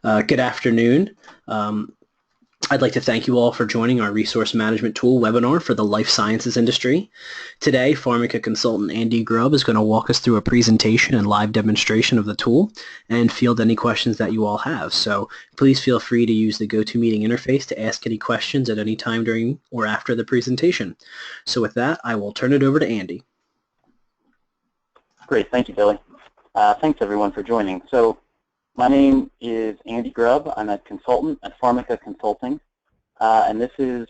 Good afternoon. I'd like to thank you all for joining our resource management tool webinar for the life sciences industry. Today, Pharmica consultant Andy Grubb is going to walk us through a presentation and live demonstration of the tool and field any questions that you all have. So please feel free to use the GoToMeeting interface to ask any questions at any time during or after the presentation. So with that, I will turn it over to Andy. Great, thank you, Billy. Thanks everyone for joining. So my name is Andy Grubb. I'm a consultant at Pharmica Consulting, and this is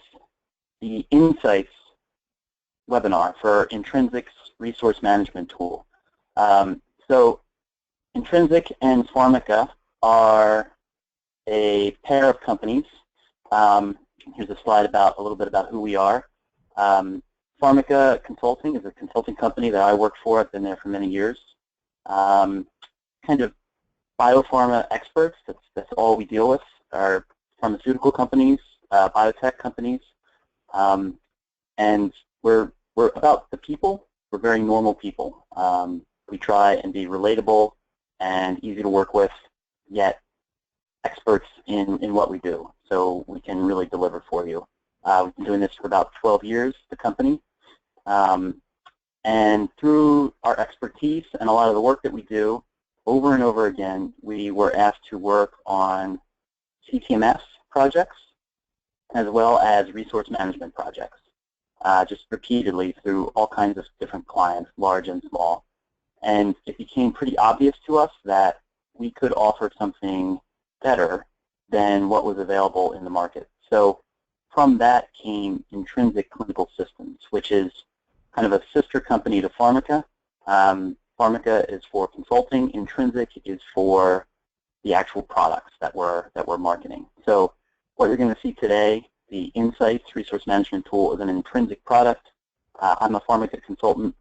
the Insights webinar for Intrinsic's resource management tool. So Intrinsic and Pharmica are a pair of companies. Here's a slide about a little bit about who we are. Pharmica Consulting is a consulting company that I work for. I've been there for many years. Kind of biopharma experts, that's all we deal with, are pharmaceutical companies, biotech companies, and we're about the people. We're very normal people. We try and be relatable and easy to work with, yet experts in what we do, so we can really deliver for you. We've been doing this for about 12 years, the company, and through our expertise and a lot of the work that we do, over and over again, we were asked to work on CTMS projects as well as resource management projects, just repeatedly through all kinds of different clients, large and small. And it became pretty obvious to us that we could offer something better than what was available in the market. So from that came Intrinsic Clinical Systems, which is kind of a sister company to Pharmica. Pharmica is for consulting. Intrinsic is for the actual products that we're marketing. So what you're going to see today, the Insights Resource Management Tool, is an Intrinsic product. I'm a Pharmica consultant,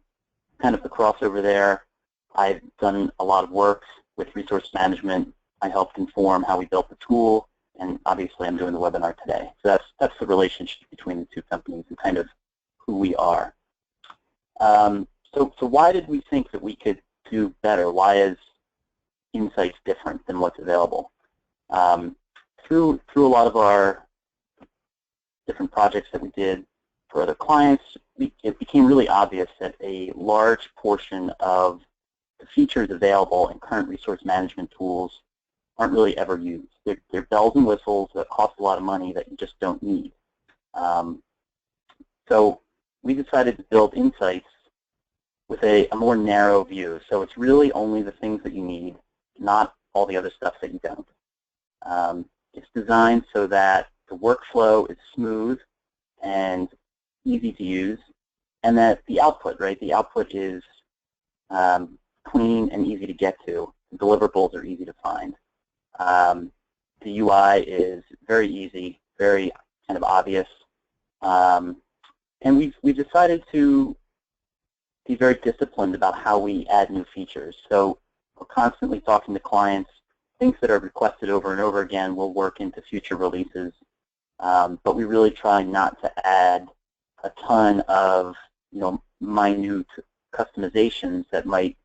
kind of the crossover there. I've done a lot of work with resource management. I helped inform how we built the tool, and obviously I'm doing the webinar today. So that's the relationship between the two companies and kind of who we are. So why did we think that we could do better? Why is Insights different than what's available? Through a lot of our different projects that we did for other clients, it became really obvious that a large portion of the features available in current resource management tools aren't really ever used. They're bells and whistles that cost a lot of money that you just don't need. So we decided to build Insights with a more narrow view. So it's really only the things that you need, not all the other stuff that you don't. It's designed so that the workflow is smooth and easy to use, and that the output, right, the output is clean and easy to get to. The deliverables are easy to find. The UI is very easy, very kind of obvious, and we've decided to be very disciplined about how we add new features. So we're constantly talking to clients. Things that are requested over and over again will work into future releases, but we really try not to add a ton of minute customizations that might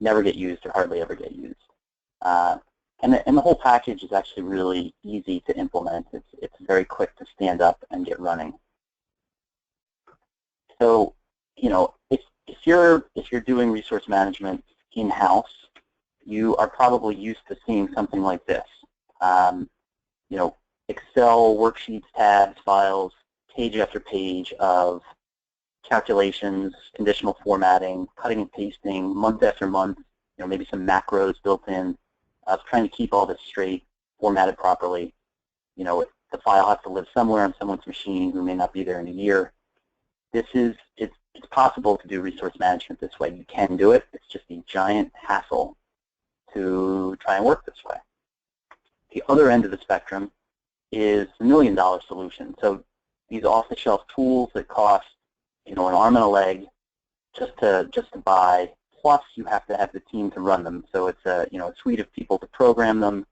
never get used or hardly ever get used. And the whole package is actually really easy to implement. It's very quick to stand up and get running. So, if you're doing resource management in-house, you are probably used to seeing something like this. Excel worksheets, tabs, files, page after page of calculations, conditional formatting, cutting and pasting, month after month. Maybe some macros built in. Trying to keep all this straight, formatted properly. The file has to live somewhere on someone's machine who may not be there in a year. It's possible to do resource management this way. You can do it. It's just a giant hassle to try and work this way. The other end of the spectrum is the million-dollar solution. So these off-the-shelf tools that cost an arm and a leg just to buy. Plus, you have to have the team to run them. So it's a suite of people to program them,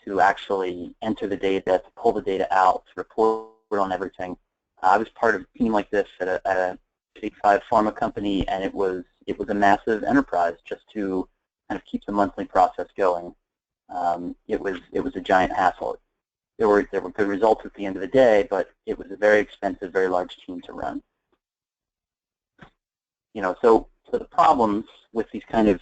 to actually enter the data, to pull the data out, to report on everything. I was part of a team like this at a Big 5 pharma company, and it was a massive enterprise just to kind of keep the monthly process going. it was a giant hassle. There were good results at the end of the day, but it was a very expensive, very large team to run. So the problems with these kind of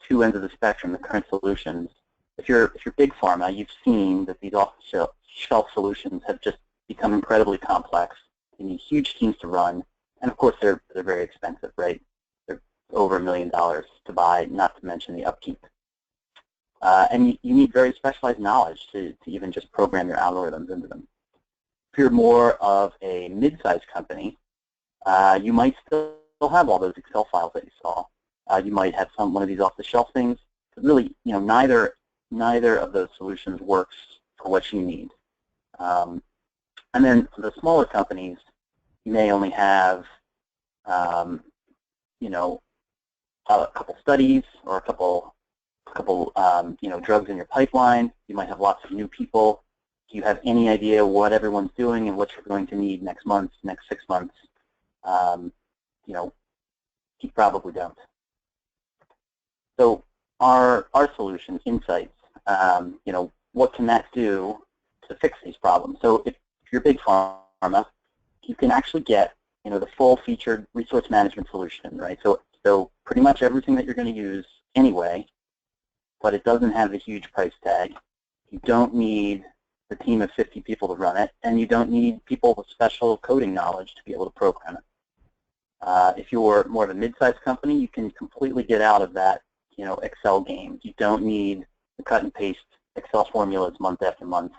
two ends of the spectrum, the current solutions, if you're big pharma, you've seen that these off-the-shelf solutions have just become incredibly complex. You need huge teams to run, and of course they're very expensive, right? They're over $1 million to buy, not to mention the upkeep. And you need very specialized knowledge to even just program your algorithms into them. If you're more of a mid-sized company, you might still have all those Excel files that you saw. You might have one of these off-the-shelf things. But really, neither of those solutions works for what you need. And then for the smaller companies, you may only have, a couple studies or a couple drugs in your pipeline. You might have lots of new people. Do you have any idea what everyone's doing and what you're going to need next month, next 6 months? You probably don't. So our solution, Insights, what can that do to fix these problems? So if you're big pharma, you can actually get, the full featured resource management solution, right? So pretty much everything that you're going to use anyway, but it doesn't have a huge price tag. You don't need the team of 50 people to run it, and you don't need people with special coding knowledge to be able to program it. If you're more of a mid-sized company, you can completely get out of that, Excel game. You don't need the cut and paste Excel formulas month after month.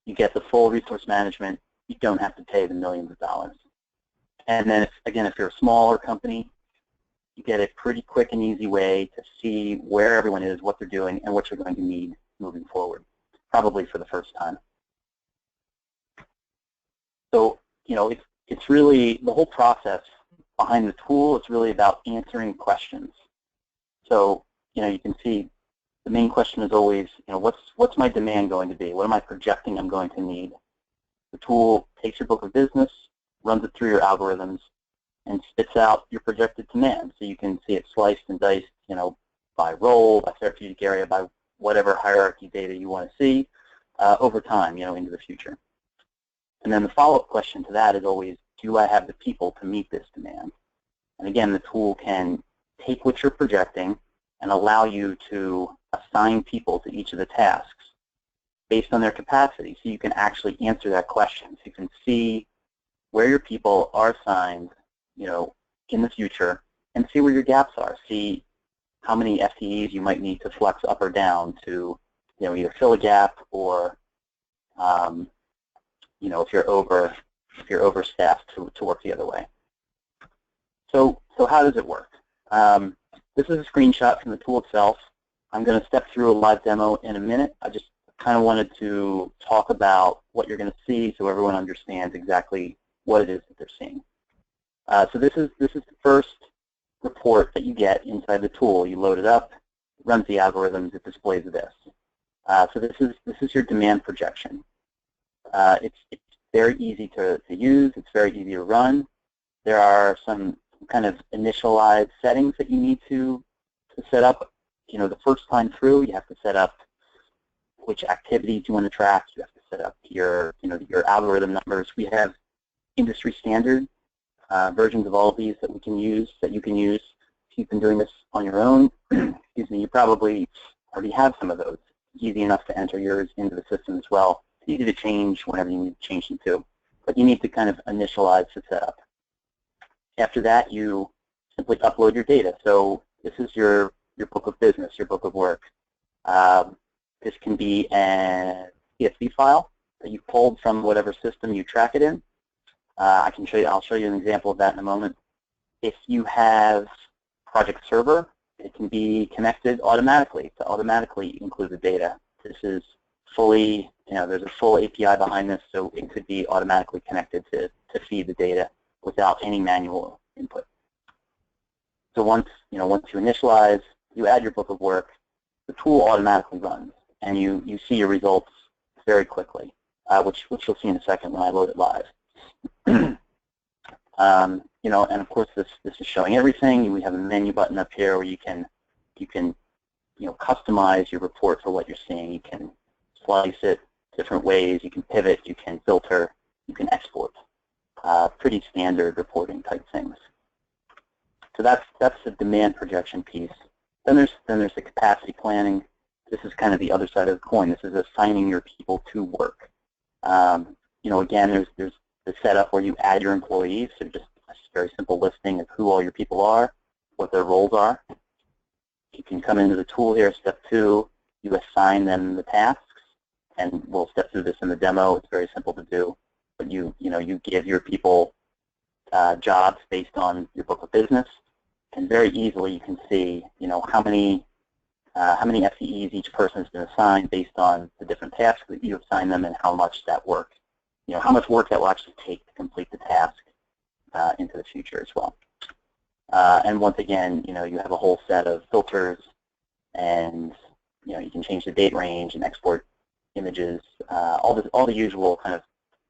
You get the full resource management. You don't have to pay the millions of dollars. And then, if you're a smaller company, you get a pretty quick and easy way to see where everyone is, what they're doing, and what you're going to need moving forward, probably for the first time. So, it's really the whole process behind the tool. It's really about answering questions. So, you can see the main question is always, what's my demand going to be? What am I projecting I'm going to need? The tool takes your book of business, runs it through your algorithms, and spits out your projected demand. So you can see it sliced and diced, by role, by therapeutic area, by whatever hierarchy data you want to see over time, into the future. And then the follow-up question to that is always, do I have the people to meet this demand? And again, the tool can take what you're projecting and allow you to assign people to each of the tasks based on their capacity, so you can actually answer that question. So you can see where your people are assigned, in the future, and see where your gaps are. See how many FTEs you might need to flex up or down to, either fill a gap or, if you're overstaffed to work the other way. So how does it work? This is a screenshot from the tool itself. I'm going to step through a live demo in a minute. I just kind of wanted to talk about what you're going to see so everyone understands exactly what it is that they're seeing. So this is the first report that you get inside the tool. You load it up, it runs the algorithms, it displays this. So this is your demand projection. It's very easy to use. It's very easy to run. There are some kind of initialized settings that you need to set up. The first time through, you have to set up which activities you want to track. You have to set up your algorithm numbers. We have industry standard versions of all of these that you can use. If you've been doing this on your own, excuse me, you probably already have some of those. It's easy enough to enter yours into the system as well. It's easy to change whenever you need to change them to. But you need to kind of initialize the setup. After that, you simply upload your data. So this is your book of business, your book of work. This can be a CSV file that you pulled from whatever system you track it in. I'll show you an example of that in a moment. If you have Project Server, it can be connected automatically to automatically include the data. This is fully, there's a full API behind this, so it could be automatically connected to feed the data without any manual input. So once you initialize, you add your book of work, the tool automatically runs, and you see your results very quickly, which you'll see in a second when I load it live. And of course this is showing everything. We have a menu button up here where you can customize your report for what you're seeing. You can slice it different ways. You can pivot. You can filter. You can export. Pretty standard reporting type things. So that's the demand projection piece. Then there's the capacity planning. This is kind of the other side of the coin. This is assigning your people to work. Again, there's the setup where you add your employees. So just a very simple listing of who all your people are, what their roles are. You can come into the tool here, step 2, you assign them the tasks, and we'll step through this in the demo. It's very simple to do, but you give your people jobs based on your book of business, and very easily you can see how many FTEs each person has been assigned based on the different tasks that you assign them and how much that work, how much work that will actually take to complete the task into the future as well. And once again, you have a whole set of filters, and you can change the date range and export images, all the usual kind of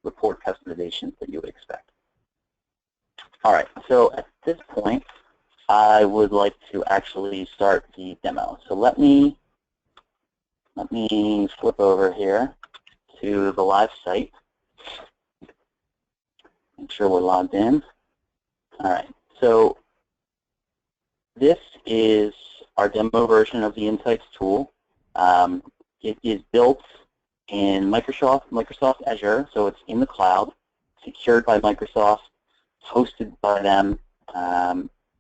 report customizations that you would expect. All right, so at this point, I would like to actually start the demo. So let me flip over here to the live site. Make sure we're logged in. All right, so this is our demo version of the Insights tool. It is built in Microsoft Azure, so it's in the cloud, secured by Microsoft, hosted by them.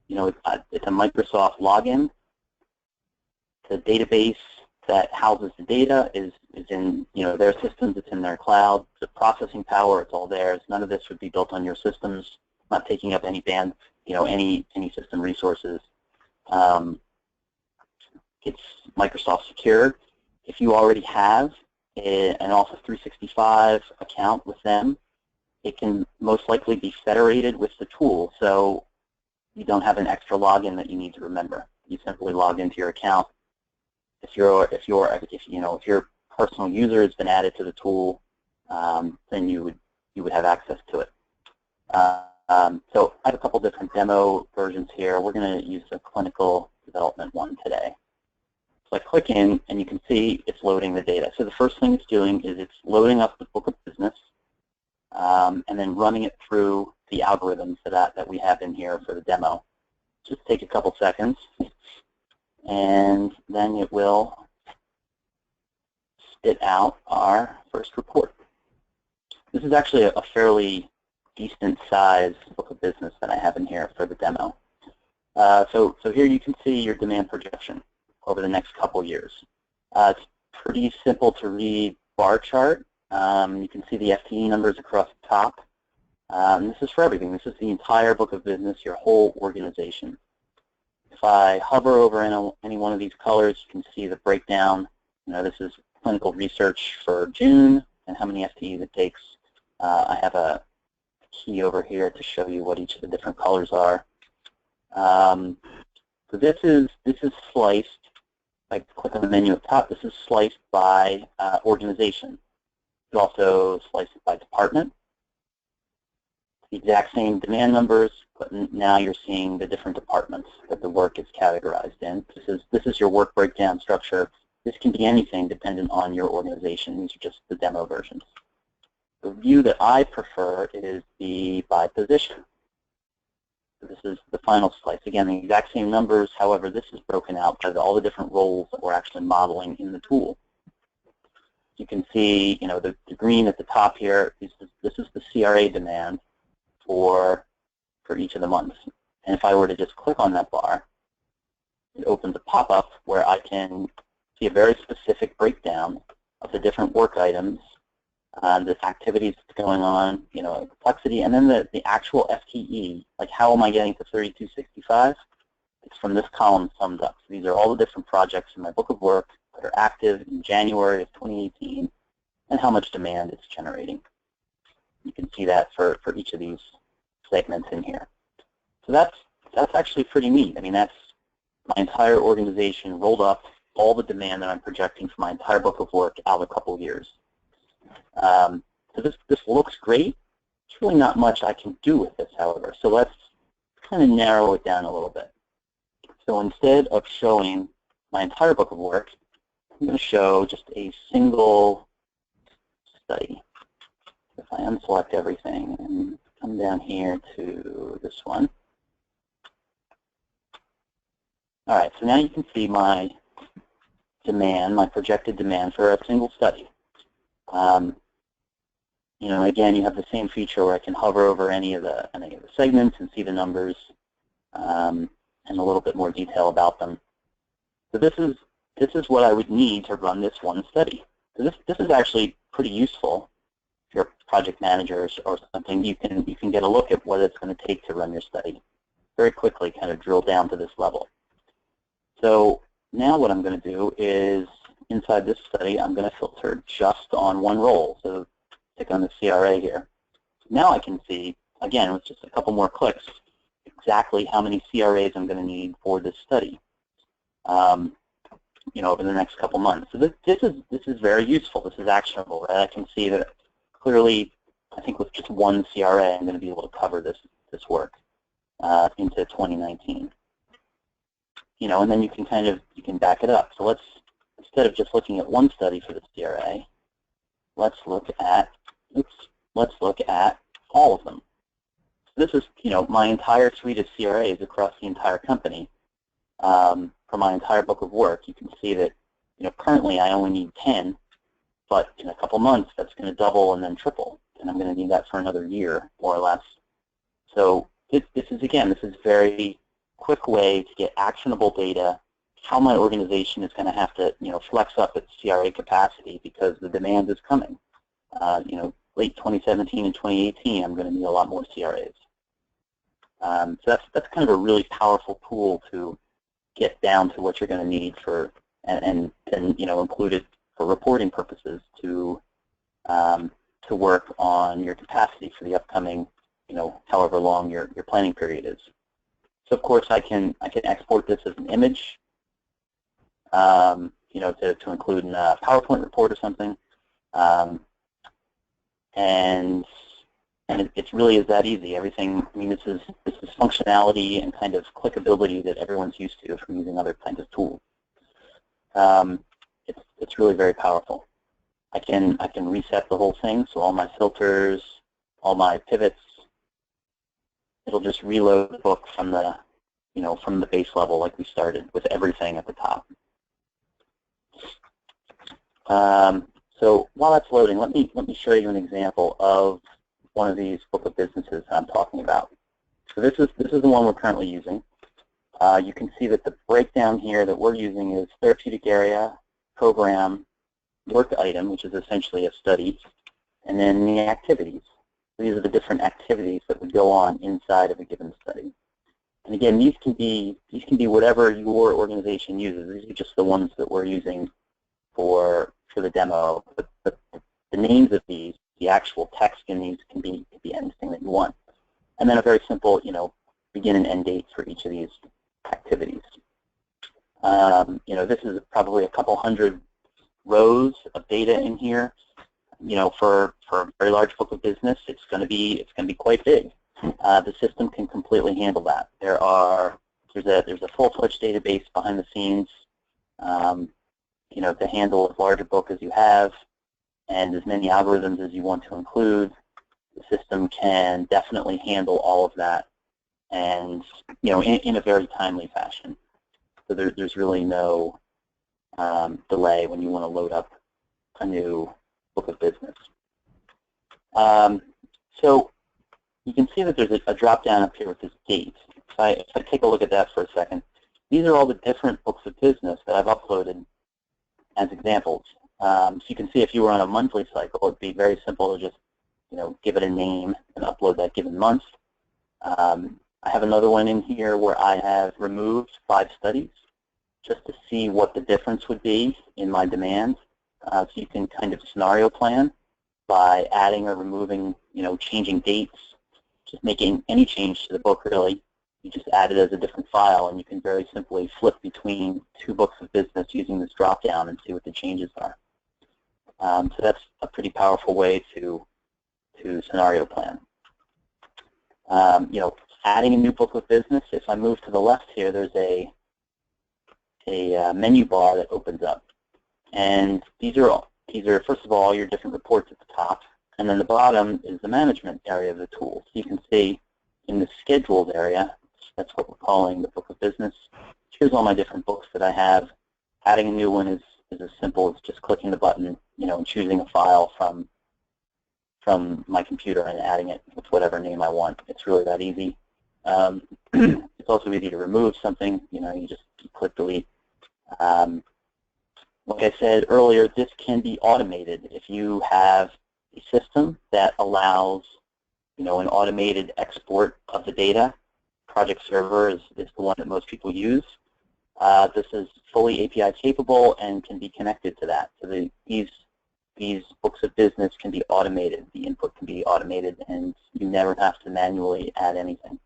It's a Microsoft login. The database that houses the data is in their systems. It's in their cloud. The processing power, it's all theirs. None of this would be built on your systems. Not taking up any any system resources. It's Microsoft secured. If you already have an Office 365 account with them, it can most likely be federated with the tool, so you don't have an extra login that you need to remember. You simply log into your account. If your personal user has been added to the tool, then you would have access to it. So I have a couple different demo versions here. We're going to use the clinical development one today. So I click in, and you can see it's loading the data. So the first thing it's doing is it's loading up the book of business, and then running it through the algorithms for that we have in here for the demo. Just take a couple seconds, and then it will spit out our first report. This is actually a fairly decent size book of business that I have in here for the demo. So here you can see your demand projection over the next couple years. It's pretty simple to read bar chart. You can see the FTE numbers across the top. This is for everything. This is the entire book of business, your whole organization. If I hover over any one of these colors, you can see the breakdown. This is clinical research for June and how many FTEs it takes. I have a key over here to show you what each of the different colors are. So this is sliced. If I click on the menu up top, this is sliced by organization. It's also sliced by department. The exact same demand numbers, but now you're seeing the different departments that the work is categorized in. This is your work breakdown structure. This can be anything dependent on your organization. These are just the demo versions. The view that I prefer is the by position. So this is the final slice. Again, the exact same numbers. However, this is broken out by all the different roles that we're actually modeling in the tool. You can see, the green at the top here is this is the CRA demand for each of the months. And if I were to just click on that bar, it opens a pop-up where I can see a very specific breakdown of the different work items, the activities that's going on, complexity, and then the actual FTE, like how am I getting to 3265? It's from this column summed up. So these are all the different projects in my book of work that are active in January of 2018 and how much demand it's generating. You can see that for each of these segments in here. So that's actually pretty neat. I mean, that's my entire organization rolled up, all the demand that I'm projecting for my entire book of work out a couple of years. So this looks great. There's really not much I can do with this, however. So let's kind of narrow it down a little bit. So instead of showing my entire book of work, I'm going to show just a single study. If I unselect everything and come down here to this one. All right, so now you can see my demand, my projected demand for a single study. You know, again, you have the same feature where I can hover over any of the segments and see the numbers and a little bit more detail about them. So this is what I would need to run this one study. So this is actually pretty useful. If you're a project manager or something, you can get a look at what it's going to take to run your study. Very quickly, kind of drill down to this level. So now what I'm going to do is, inside this study, I'm going to filter just on one role. So click on the CRA here. Now I can see, again, with just a couple more clicks, exactly how many CRAs I'm going to need for this study. You know, over the next couple months. So this is very useful. This is actionable, right? I can see that clearly, I think with just one CRA, I'm going to be able to cover this work into 2019. You know, and then you can back it up. So let's, instead of just looking at one study for the CRA, let's look at all of them. So this is, you know, my entire suite of CRAs across the entire company. For my entire book of work, you can see that, you know, currently I only need 10, but in a couple months that's going to double and then triple, and I'm going to need that for another year, more or less. So this is a very quick way to get actionable data, how my organization is going to have to, you know, flex up its CRA capacity because the demand is coming. You know, late 2017 and 2018, I'm going to need a lot more CRAs. So that's kind of a really powerful tool to get down to what you're going to need for, and you know, include it for reporting purposes to work on your capacity for the upcoming, you know, however long your planning period is. So of course I can export this as an image, you know, to include in a PowerPoint report or something, and it really is that easy. Everything, I mean, this is functionality and kind of clickability that everyone's used to from using other kinds of tools. It's really very powerful. I can reset the whole thing, so all my filters, all my pivots, it'll just reload the book from the, you know, from the base level like we started with everything at the top. So while that's loading, let me show you an example of one of these book of businesses I'm talking about. So this is the one we're currently using. You can see that the breakdown here that we're using is therapeutic area, program, work item, which is essentially a study, and then the activities. These are the different activities that would go on inside of a given study. And again, these can be whatever your organization uses. These are just the ones that we're using for the demo. But the names of these, the actual text in these can be anything that you want. And then a very simple, you know, begin and end date for each of these activities. You know, this is probably a couple hundred rows of data in here. You know, for a very large book of business, it's going to be quite big. The system can completely handle that. There's a full-fledged database behind the scenes, you know, to handle as large a book as you have and as many algorithms as you want to include. The system can definitely handle all of that, and you know, in a very timely fashion. So there's really no delay when you want to load up a new book of business. So you can see that there's a drop down up here with this date. If I take a look at that for a second, these are all the different books of business that I've uploaded as examples. So you can see if you were on a monthly cycle, it'd be very simple to just, you know, give it a name and upload that given month. I have another one in here where I have removed 5 studies just to see what the difference would be in my demand. So you can kind of scenario plan by adding or removing, you know, changing dates, just making any change to the book really. You just add it as a different file, and you can very simply flip between 2 books of business using this drop down and see what the changes are. So that's a pretty powerful way to scenario plan. You know, adding a new book of business, if I move to the left here, there's a a menu bar that opens up. And these are first of all your different reports at the top, and then the bottom is the management area of the tool. So you can see in the scheduled area, that's what we're calling the book of business. Here's all my different books that I have. Adding a new one is as simple as just clicking the button, and choosing a file from my computer and adding it with whatever name I want. It's really that easy. It's also easy to remove something. You just click delete. Like I said earlier, this can be automated if you have a system that allows, an automated export of the data. Project Server is the one that most people use. This is fully API capable and can be connected to that. So these books of business can be automated. The input can be automated, and you never have to manually add anything.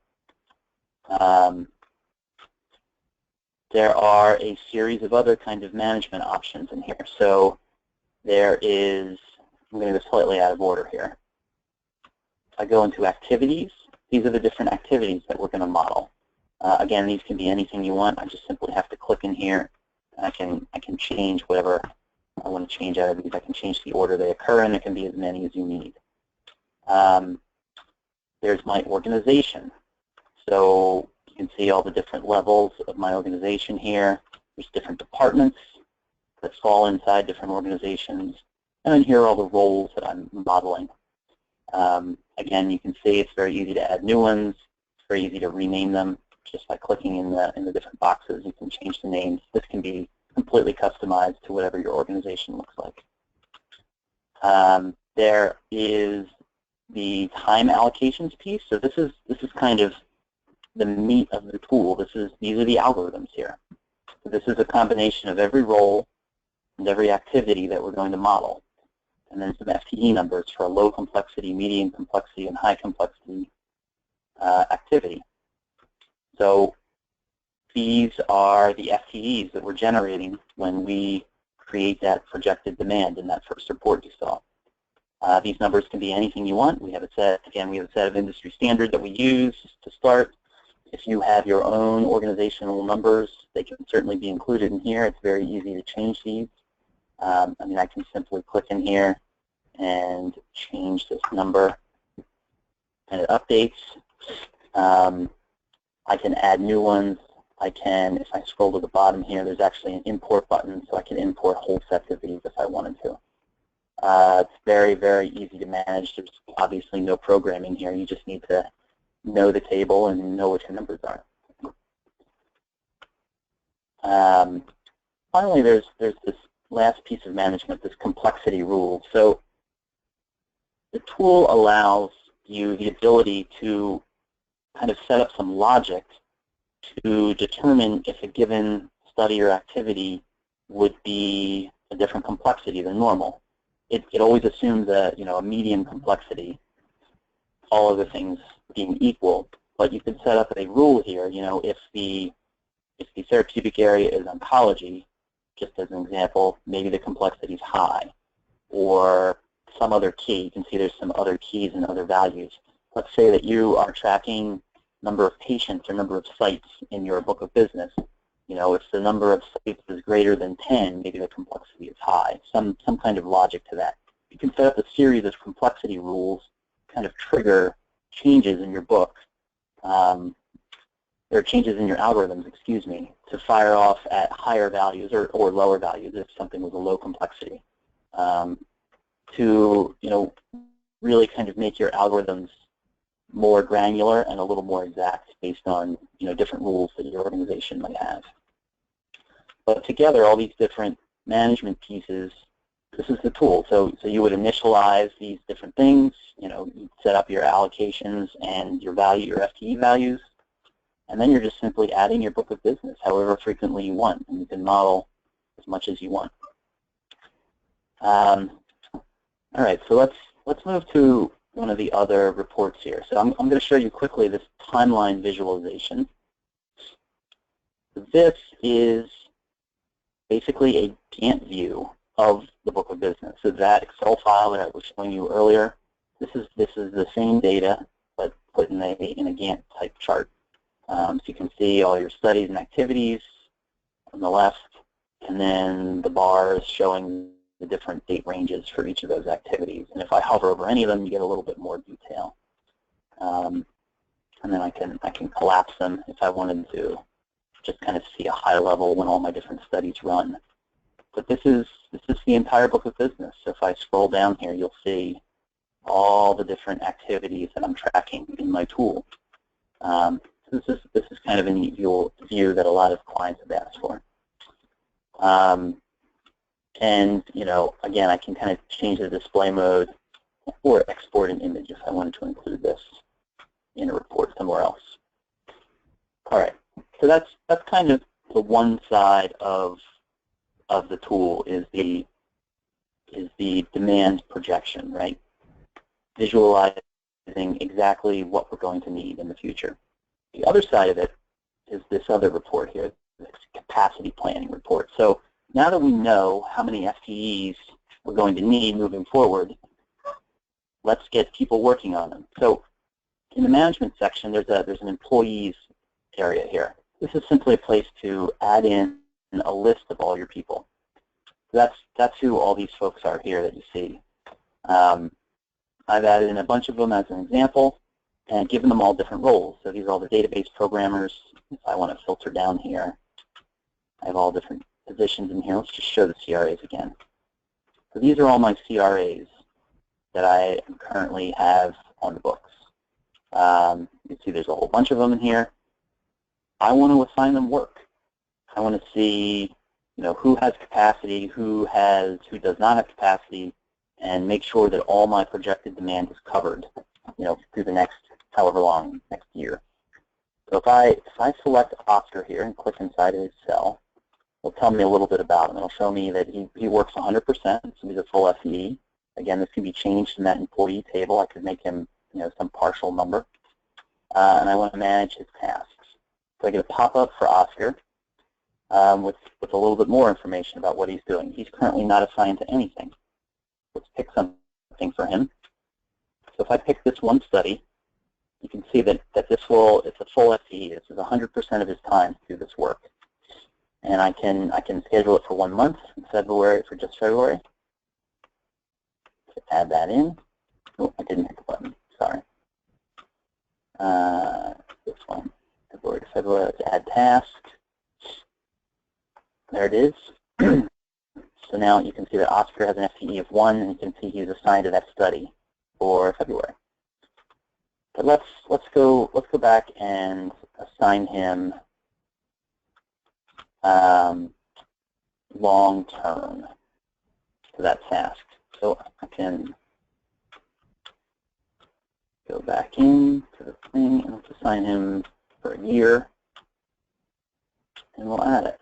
There are a series of other kind of management options in here. So there is, I'm going to go slightly out of order here. I go into activities. These are the different activities that we're going to model. Again, these can be anything you want. I just simply have to click in here, and I can change whatever I want to change out of these. I can change the order they occur in. It can be as many as you need. There's my organization. So you can see all the different levels of my organization here. There's different departments that fall inside different organizations. And then here are all the roles that I'm modeling. Again, you can see it's very easy to add new ones. It's very easy to rename them just by clicking in the different boxes. You can change the names. This can be completely customized to whatever your organization looks like. There is the time allocations piece. So this is kind of the meat of the tool. These are the algorithms here. So this is a combination of every role and every activity that we're going to model, and then some FTE numbers for a low complexity, medium complexity, and high complexity activity. So these are the FTEs that we're generating when we create that projected demand in that first report you saw. These numbers can be anything you want. We have a set of industry standards that we use to start. If you have your own organizational numbers, they can certainly be included in here. It's very easy to change these. I can simply click in here and change this number, and it updates. I can add new ones. If I scroll to the bottom here, there's actually an import button, so I can import whole sets of these if I wanted to. It's very, very easy to manage. There's obviously no programming here. You just need to know the table and know what your numbers are. Finally, there's this last piece of management, this complexity rule. So the tool allows you the ability to kind of set up some logic to determine if a given study or activity would be a different complexity than normal. It always assumes a medium complexity, all other things being equal. But you could set up a rule here. If the therapeutic area is oncology, just as an example, maybe the complexity is high, or some other key. You can see there's some other keys and other values. Let's say that you are tracking number of patients or number of sites in your book of business. If the number of sites is greater than 10, maybe the complexity is high. Some kind of logic to that. You can set up a series of complexity rules, kind of trigger changes in your book, or changes in your algorithms, excuse me, to fire off at higher values or lower values if something was a low complexity. To really kind of make your algorithms more granular and a little more exact based on different rules that your organization might have. But together, all these different management pieces, this is the tool. So you would initialize these different things. You'd set up your allocations and your FTE values, and then you're just simply adding your book of business however frequently you want, and you can model as much as you want. All right, so let's move to one of the other reports here. So I'm going to show you quickly this timeline visualization. This is basically a Gantt view of the book of business. So that Excel file that I was showing you earlier, this is the same data but put in a Gantt type chart. So you can see all your studies and activities, on the left, and then the bars showing the different date ranges for each of those activities. And if I hover over any of them, you get a little bit more detail. And then I can collapse them if I wanted to just kind of see a high level when all my different studies run. But this is the entire book of business. So if I scroll down here, you'll see all the different activities that I'm tracking in my tool. This is kind of a neat view that a lot of clients have asked for. And again, I can kind of change the display mode or export an image if I wanted to include this in a report somewhere else. All right, so that's kind of the one side of the tool is the demand projection, right? Visualizing exactly what we're going to need in the future. The other side of it is this other report here, this capacity planning report. So now that we know how many FTEs we're going to need moving forward, let's get people working on them. So in the management section, there's an employees area here. This is simply a place to add in a list of all your people. So that's who all these folks are here that you see. I've added in a bunch of them as an example and given them all different roles. So these are all the database programmers. If I want to filter down here, I have all different positions in here. Let's just show the CRAs again. So these are all my CRAs that I currently have on the books. You can see there's a whole bunch of them in here. I want to assign them work. I want to see, who has capacity, who does not have capacity, and make sure that all my projected demand is covered, through the next however long, next year. So if I select Oscar here and click inside of his cell, it'll tell me a little bit about him. It'll show me that he works 100%, so he's a full FTE. Again, this can be changed in that employee table. I could make him, some partial number. And I want to manage his tasks. So I get a pop-up for Oscar with a little bit more information about what he's doing. He's currently not assigned to anything. Let's pick something for him. So if I pick this one study, you can see that it's a full FTE. This is 100% of his time to do this work. And I can schedule it for 1 month in February, for just February. So add that in. Oh, I didn't hit the button. Sorry. This one, February to February. Let's add task. There it is. So now you can see that Oscar has an FTE of 1, and you can see he's assigned to that study for February. But let's go back and assign him long term to that task. So I can go back in to the thing and let's assign him for a year, and we'll add it.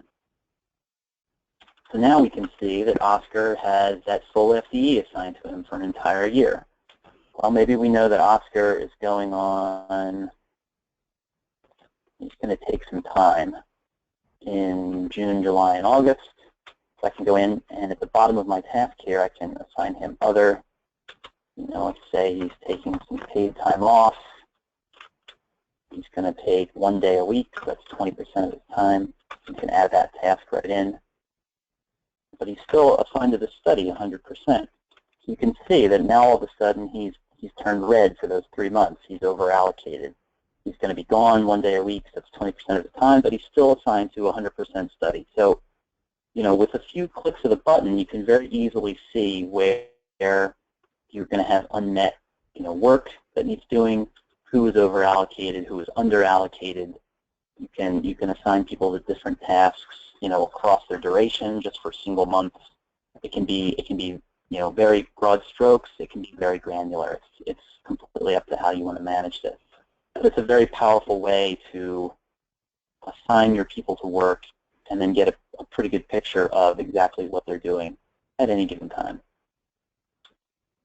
So now we can see that Oscar has that full FTE assigned to him for an entire year. Well, maybe we know that Oscar is going on, he's going to take some time in June, July, and August. So I can go in, and at the bottom of my task here, I can assign him other. Let's say he's taking some paid time off. He's going to take 1 day a week, so that's 20% of his time. You can add that task right in. But he's still assigned to the study 100%. So you can see that now all of a sudden he's turned red for those 3 months. He's over-allocated. He's going to be gone 1 day a week, so that's 20% of his time, but he's still assigned to 100% study. So, with a few clicks of the button, you can very easily see where you're going to have unmet, work that needs doing, who is over-allocated, who is under-allocated. You can assign people to different tasks, across their duration, just for single months. It can be very broad strokes. It can be very granular. It's completely up to how you want to manage this. But it's a very powerful way to assign your people to work and then get a pretty good picture of exactly what they're doing at any given time.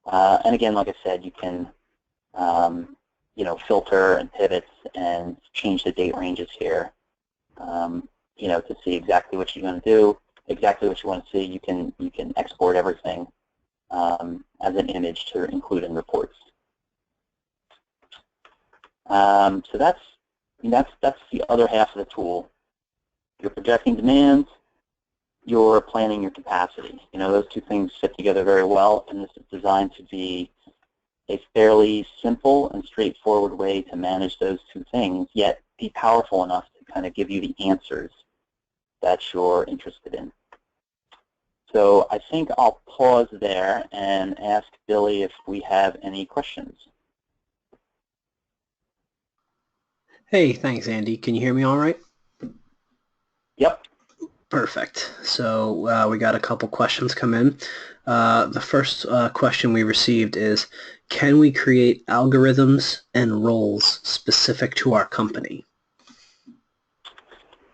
And again, like I said, you can filter and pivot and change the date ranges here. To see exactly what you're going to do, exactly what you want to see. You can export everything as an image to include in reports. So that's the other half of the tool. you're projecting demands, you're planning your capacity. You know, those two things fit together very well, and this is designed to be a fairly simple and straightforward way to manage those two things, yet be powerful enough to kind of give you the answers that you're interested in. So I think I'll pause there and ask Billy if we have any questions. Hey, thanks, Andy. Can you hear me all right? Yep. Perfect. So we got a couple questions come in. The first question we received is, can we create algorithms and roles specific to our company?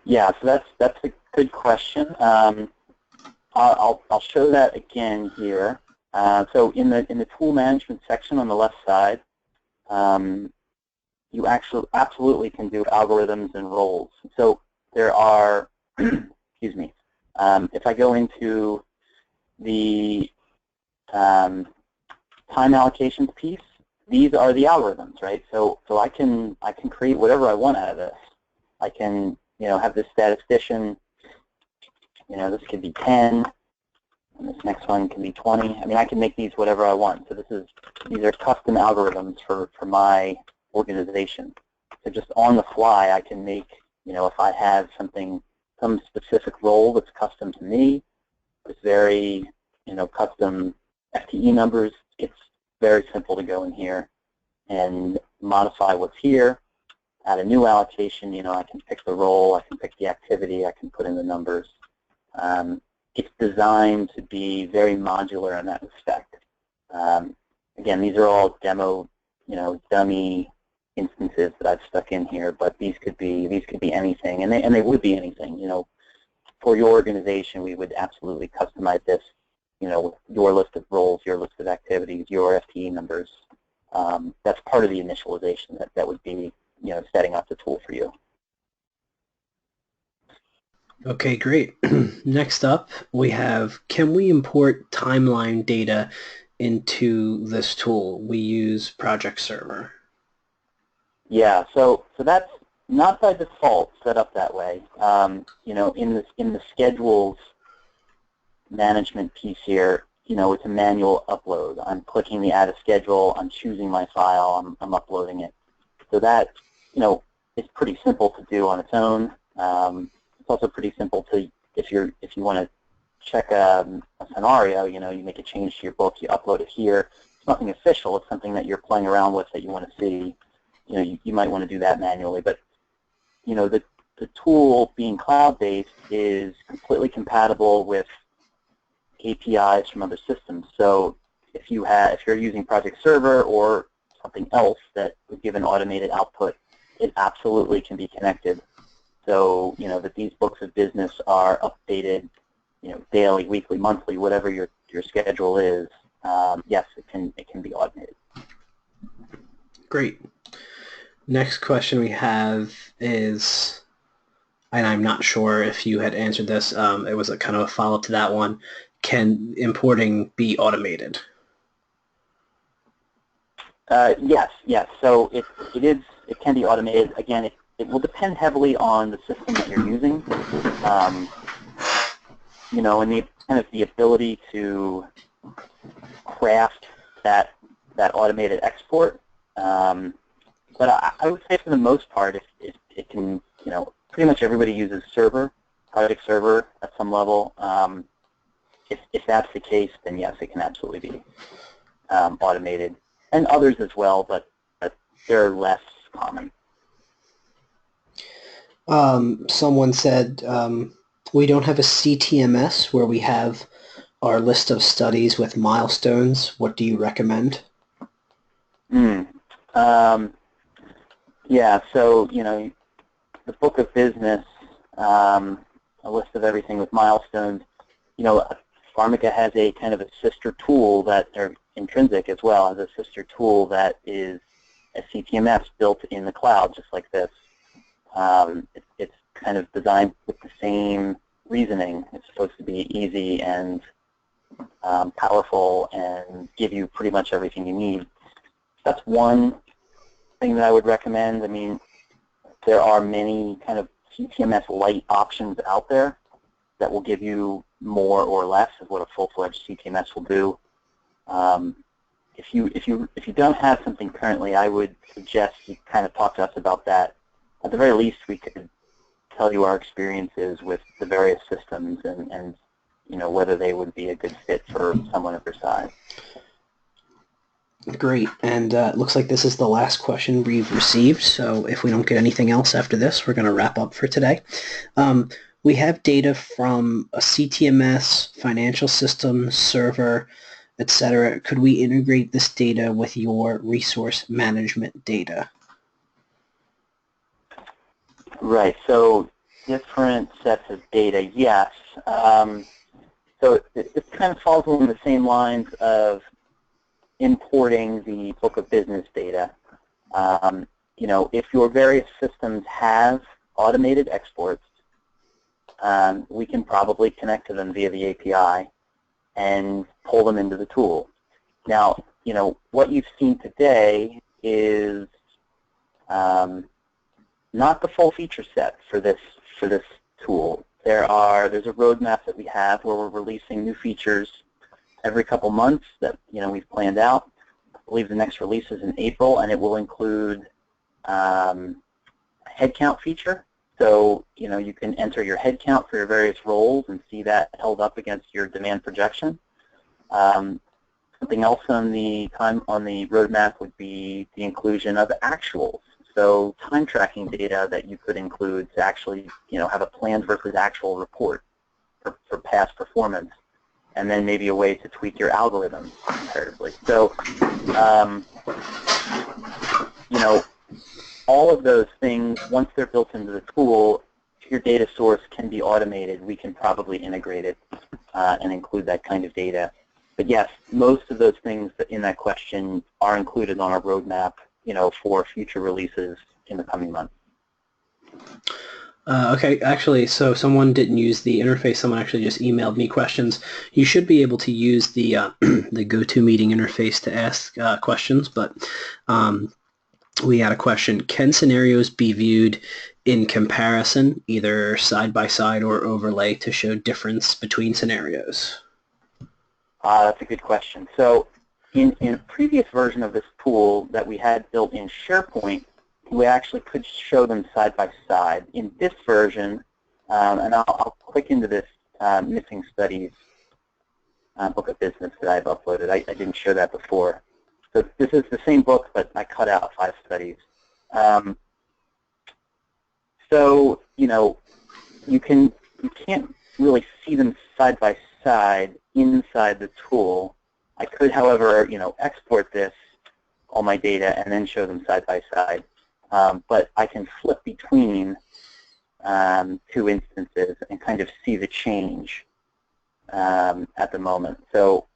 Yeah, so that's a good question. I'll show that again here. So in the tool management section on the left side, you actually absolutely can do algorithms and roles. So there are, excuse me, if I go into the time allocations piece, these are the algorithms, right? So I can create whatever I want out of this. I can, you know, have this statistician, you know, this could be 10, and this next one can be 20. I mean, I can make these whatever I want. So these are custom algorithms for my organization. So just on the fly, I can make, you know, if I have some specific role that's custom to me, with very, you know, custom FTE numbers, it's very simple to go in here and modify what's here. Add a new allocation, you know, I can pick the role, I can pick the activity, I can put in the numbers. It's designed to be very modular in that respect. Again, these are all demo, you know, dummy instances that I've stuck in here, but these could be anything, and they would be anything. You know, for your organization, we would absolutely customize this, you know, with your list of roles, your list of activities, your FTE numbers. That's part of the initialization that would be, you know, setting up the tool for you. Okay, great. Next up, we have, can we import timeline data into this tool? We use Project Server. Yeah, so that's not by default set up that way. You know, in the schedules management piece here, you know, it's a manual upload. I'm clicking the add a schedule, I'm choosing my file, I'm uploading it. So that, you know, it's pretty simple to do on its own. It's also pretty simple to, if you want to check a scenario, you know, you make a change to your book, you upload it here. It's nothing official, it's something that you're playing around with that you want to see. You know, you might want to do that manually, but, you know, the tool being cloud-based is completely compatible with APIs from other systems. So if you're using Project Server or something else that would give an automated output, it absolutely can be connected. So, you know, that these books of business are updated, you know, daily, weekly, monthly, whatever your schedule is. Yes, it can be automated. Great. Next question we have is, and I'm not sure if you had answered this, it was a kind of a follow-up to that one. Can importing be automated? Yes. So it can be automated. Again, it will depend heavily on the system that you're using. You know, and the ability to craft that automated export. But I would say for the most part, it can, you know, pretty much everybody uses Project Server at some level. If that's the case, then yes, it can absolutely be automated, and others as well, but they're less common. Someone said we don't have a CTMS where we have our list of studies with milestones. What do you recommend? Yeah, so, you know, the book of business, a list of everything with milestones. You know, Pharmica has a kind of a sister tool or Intrinsic as well, has a sister tool that is a CTMS built in the cloud, just like this. It's kind of designed with the same reasoning. It's supposed to be easy and powerful and give you pretty much everything you need. That's one thing that I would recommend. I mean, there are many kind of CTMS light options out there that will give you more or less of what a full-fledged CTMS will do. If you don't have something currently, I would suggest you kind of talk to us about that. At the very least, we could tell you our experiences with the various systems and you know, whether they would be a good fit for someone of your size. Great, and it looks like this is the last question we've received, so if we don't get anything else after this, we're going to wrap up for today. We have data from a CTMS, financial system, server, etc. Could we integrate this data with your resource management data? Right, so different sets of data, yes. So it kind of falls along the same lines of importing the book of business data. You know, if your various systems have automated exports, we can probably connect to them via the API and pull them into the tool. Now, you know, what you've seen today is not the full feature set for this tool. There's a roadmap that we have where we're releasing new features every couple months that, you know, we've planned out. I believe the next release is in April, and it will include a headcount feature. So, you know, you can enter your headcount for your various roles and see that held up against your demand projection. Something else on the roadmap would be the inclusion of actuals. So time tracking data that you could include to actually, you know, have a planned versus actual report for past performance, and then maybe a way to tweak your algorithm comparatively. So, you know, all of those things, once they're built into the tool, if your data source can be automated, we can probably integrate it and include that kind of data. But yes, most of those things in that question are included on our roadmap, you know, for future releases in the coming months. Okay, actually, so someone didn't use the interface. Someone actually just emailed me questions. You should be able to use the the GoToMeeting interface to ask questions, but we had a question. Can scenarios be viewed in comparison, either side by side or overlay, to show difference between scenarios? That's a good question. So in a previous version of this tool that we had built in SharePoint, we actually could show them side by side. In this version, and I'll click into this missing studies book of business that I've uploaded. I didn't show that before. So this is the same book, but I cut out 5 studies. So, you know, you can't really see them side by side inside the tool. I could, however, you know, export all my data, and then show them side by side. But I can flip between 2 instances and kind of see the change at the moment. So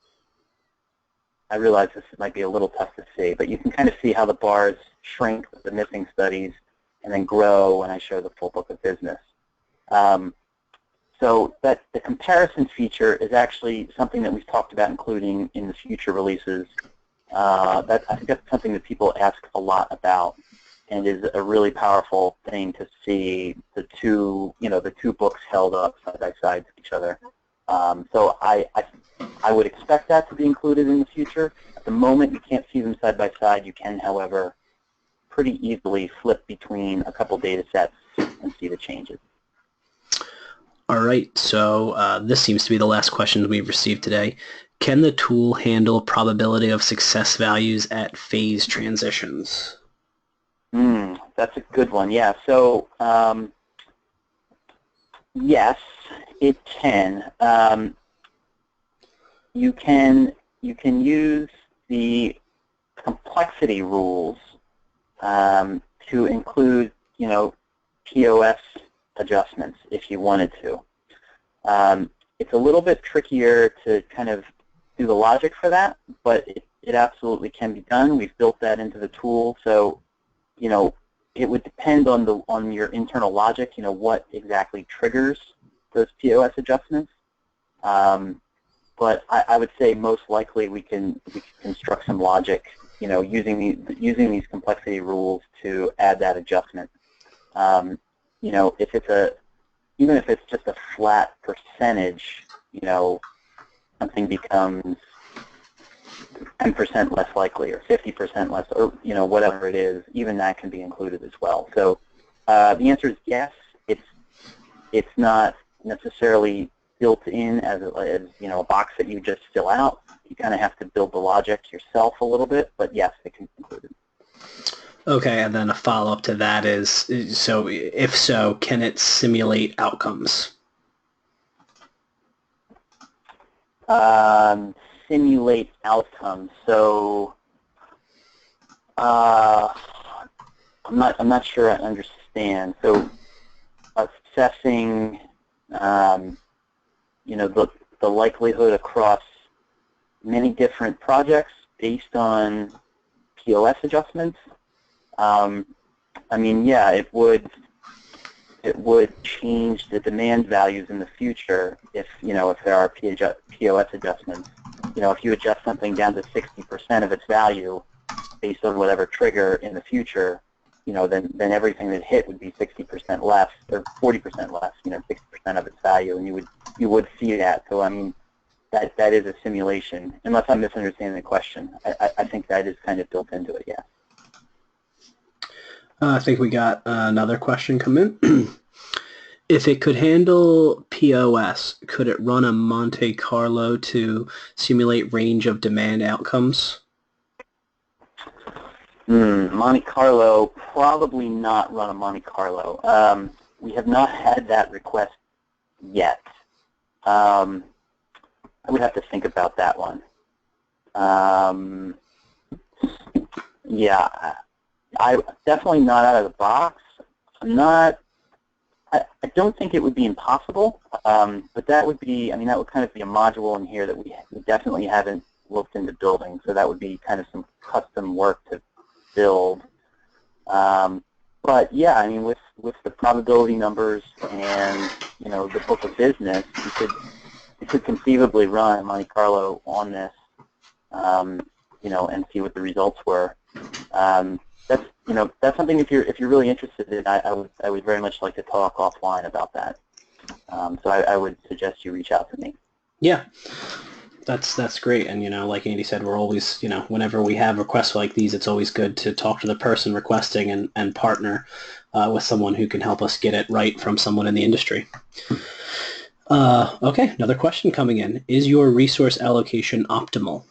I realize this might be a little tough to see, but you can kind of see how the bars shrink with the missing studies and then grow when I show the full book of business. So that the comparison feature is actually something that we've talked about including in the future releases. I think that's something that people ask a lot about, and is a really powerful thing to see the two books held up side by side to each other. So I would expect that to be included in the future. At the moment, you can't see them side by side. You can, however, pretty easily flip between a couple data sets and see the changes. All right, so this seems to be the last question we've received today. Can the tool handle probability of success values at phase transitions? That's a good one. Yeah. So yes, it can. You can use the complexity rules to include, you know, POS adjustments if you wanted to. It's a little bit trickier to kind of do the logic for that, but it absolutely can be done. We've built that into the tool, so, you know, it would depend on your internal logic, you know, what exactly triggers those POS adjustments. But I would say most likely we can construct some logic, you know, using these complexity rules to add that adjustment. You even if it's just a flat percentage, something becomes 10% less likely or 50% less, or whatever it is, even that can be included as well. So the answer is yes. It's not necessarily built in as a box that you just fill out. You kind of have to build the logic yourself a little bit, but yes, it can be included. Okay, and then a follow-up to that is, so if so, can it simulate outcomes? Simulate outcomes. So I'm not sure I understand. So assessing the likelihood across many different projects based on POS adjustments. I mean, yeah, it would change the demand values in the future if there are POS adjustments. If you adjust something down to 60% of its value based on whatever trigger in the future, then everything that hit would be 60% less or 40% less, 60% of its value, and you would see that. So I mean, that is a simulation, unless I'm misunderstanding the question. I think that is kind of built into it, yeah. I think we got another question come in. If it could handle POS, could it run a Monte Carlo to simulate range of demand outcomes? Monte Carlo, probably not run a Monte Carlo. We have not had that request yet. I would have to think about that one. Yeah, I definitely not out of the box. I don't think it would be impossible, but that would be, that would kind of be a module in here that we definitely haven't looked into building. So that would be kind of some custom work to build. But yeah, with the probability numbers and the book of business, you could conceivably run Monte Carlo on this, and see what the results were. That's something if you're really interested in. I would very much like to talk offline about that. So I would suggest you reach out to me. Yeah, that's great. And like Andy said, we're always whenever we have requests like these, it's always good to talk to the person requesting and partner with someone who can help us get it right from someone in the industry. Okay, another question coming in: is your resource allocation optimal?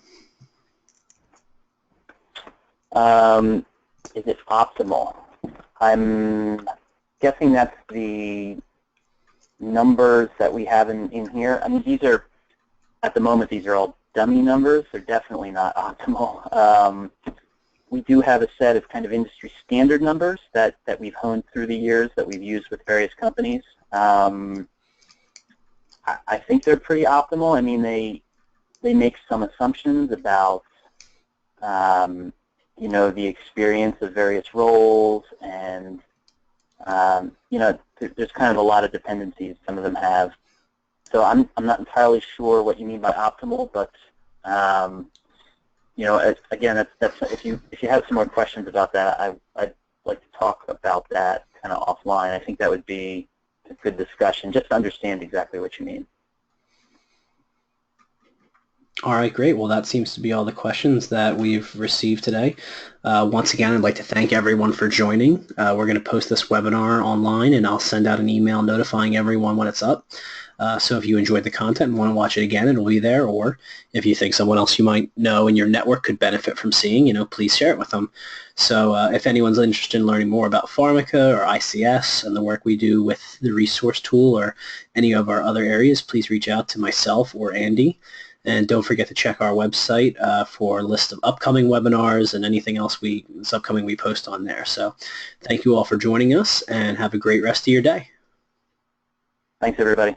Is it optimal? I'm guessing that's the numbers that we have in here. These are, at the moment, these are all dummy numbers. They're definitely not optimal. We do have a set of kind of industry standard numbers that we've honed through the years that we've used with various companies. I think they're pretty optimal. They make some assumptions about the experience of various roles, and there's kind of a lot of dependencies some of them have. So I'm not entirely sure what you mean by optimal, but again, that's if you have some more questions about that, I'd like to talk about that kind of offline. I think that would be a good discussion, just to understand exactly what you mean. All right, great. Well, that seems to be all the questions that we've received today. Once again, I'd like to thank everyone for joining. We're going to post this webinar online, and I'll send out an email notifying everyone when it's up. So if you enjoyed the content and want to watch it again, it'll be there. Or if you think someone else you might know in your network could benefit from seeing, please share it with them. So if anyone's interested in learning more about Pharmica or ICS and the work we do with the resource tool or any of our other areas, please reach out to myself or Andy. And don't forget to check our website for a list of upcoming webinars and anything else that's upcoming we post on there. So thank you all for joining us, and have a great rest of your day. Thanks, everybody.